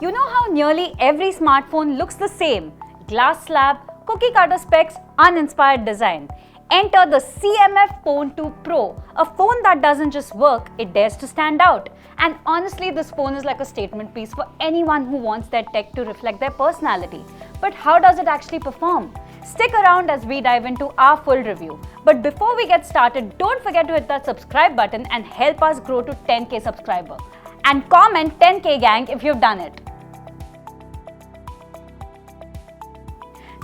You know how nearly every smartphone looks the same? Glass slab, cookie cutter specs, uninspired design. Enter the CMF Phone 2 Pro, a phone that doesn't just work, it dares to stand out. And honestly, this phone is like a statement piece for anyone who wants their tech to reflect their personality. But how does it actually perform? Stick around as we dive into our full review. But before we get started, don't forget to hit that subscribe button and help us grow to 10k subscriber. And comment 10k gang if you've done it.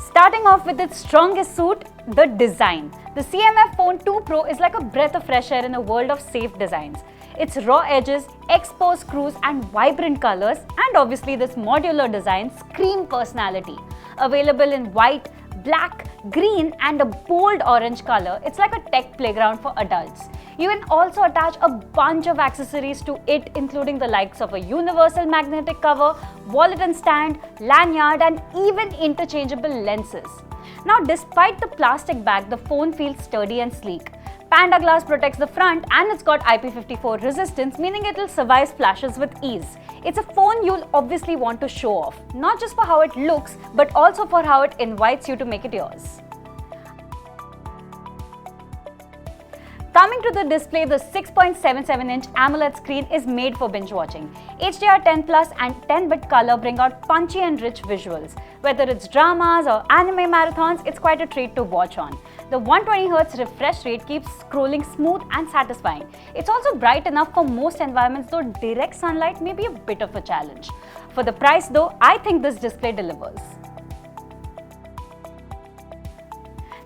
Starting off with its strongest suit, the design. The CMF Phone 2 Pro is like a breath of fresh air in a world of safe designs. Its raw edges, exposed screws and vibrant colors, and obviously this modular design scream personality. Available in white, black, green and a bold orange color, it's like a tech playground for adults. You can also attach a bunch of accessories to it, including the likes of a universal magnetic cover, wallet and stand, lanyard and even interchangeable lenses. Now, despite the plastic bag, the phone feels sturdy and sleek. Panda glass protects the front and it's got IP54 resistance, meaning it will survive splashes with ease. It's a phone you'll obviously want to show off, not just for how it looks, but also for how it invites you to make it yours. Coming to the display, the 6.77-inch AMOLED screen is made for binge watching. HDR10 Plus and 10-bit color bring out punchy and rich visuals. Whether it's dramas or anime marathons, it's quite a treat to watch on. The 120Hz refresh rate keeps scrolling smooth and satisfying. It's also bright enough for most environments, though direct sunlight may be a bit of a challenge. For the price though, I think this display delivers.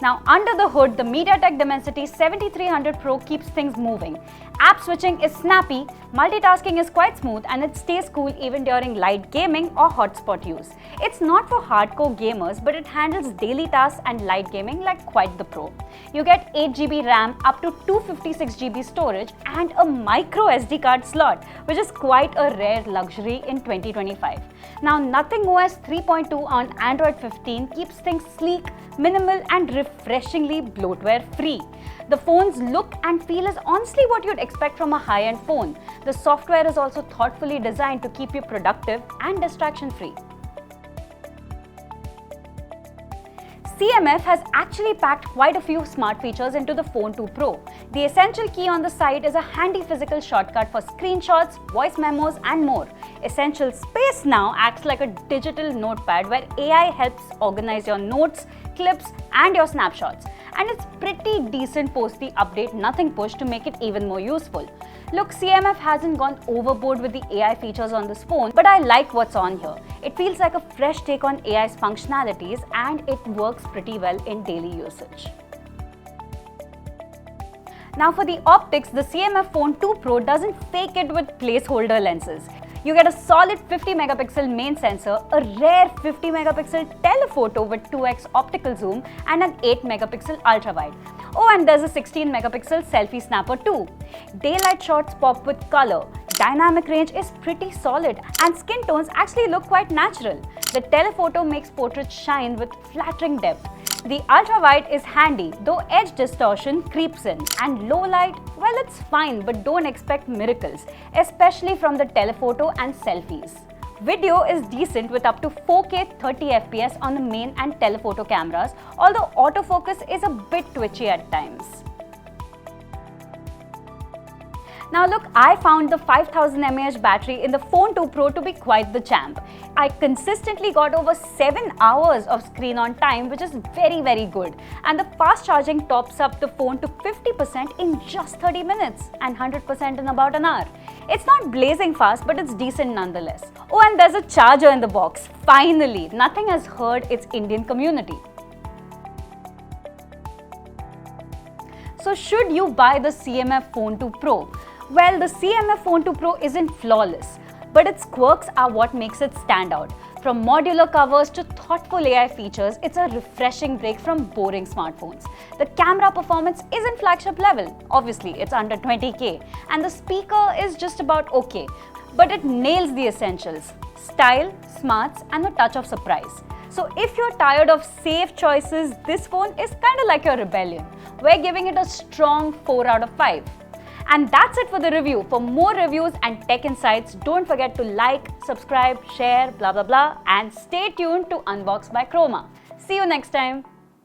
Now, under the hood, the MediaTek Dimensity 7300 Pro keeps things moving. App switching is snappy, multitasking is quite smooth and it stays cool even during light gaming or hotspot use. It's not for hardcore gamers, but it handles daily tasks and light gaming like quite the pro. You get 8GB RAM, up to 256GB storage and a micro SD card slot, which is quite a rare luxury in 2025. Now, Nothing OS 3.2 on Android 15 keeps things sleek, minimal and refreshingly bloatware free. The phone's look and feel is honestly what you'd expect from a high-end phone. The software is also thoughtfully designed to keep you productive and distraction-free. CMF has actually packed quite a few smart features into the Phone 2 Pro. The essential key on the side is a handy physical shortcut for screenshots, voice memos and more. Essential Space now acts like a digital notepad where AI helps organize your notes, clips and your snapshots. And it's pretty decent post the update Nothing push to make it even more useful. Look, CMF hasn't gone overboard with the AI features on this phone, but I like what's on here. It feels like a fresh take on AI's functionalities and it works pretty well in daily usage. Now for the optics, the CMF Phone 2 Pro doesn't fake it with placeholder lenses. You get a solid 50-megapixel main sensor, a rare 50-megapixel telephoto with 2x optical zoom and an 8-megapixel ultrawide. Oh, and there's a 16-megapixel selfie snapper too. Daylight shots pop with color. Dynamic range is pretty solid and skin tones actually look quite natural. The telephoto makes portraits shine with flattering depth. The ultrawide is handy, though edge distortion creeps in, and low light, well, it's fine, but don't expect miracles, especially from the telephoto and selfies. Video is decent with up to 4K 30fps on the main and telephoto cameras, although autofocus is a bit twitchy at times. Now look, I found the 5000 mAh battery in the Phone 2 Pro to be quite the champ. I consistently got over 7 hours of screen on time, which is very good. And the fast charging tops up the phone to 50% in just 30 minutes and 100% in about an hour. It's not blazing fast, but it's decent nonetheless. Oh, and there's a charger in the box. Finally, Nothing has heard its Indian community. So should you buy the CMF Phone 2 Pro? Well, the CMF Phone 2 Pro isn't flawless, but its quirks are what makes it stand out. From modular covers to thoughtful AI features, it's a refreshing break from boring smartphones. The camera performance isn't flagship level, obviously it's under 20k, and the speaker is just about okay, but it nails the essentials: style, smarts and a touch of surprise. So if you're tired of safe choices, this phone is kinda like your rebellion. We're giving it a strong 4 out of 5. And that's it for the review. For more reviews and tech insights, don't forget to like, subscribe, share, blah blah blah, and stay tuned to Unboxed by Croma. See you next time.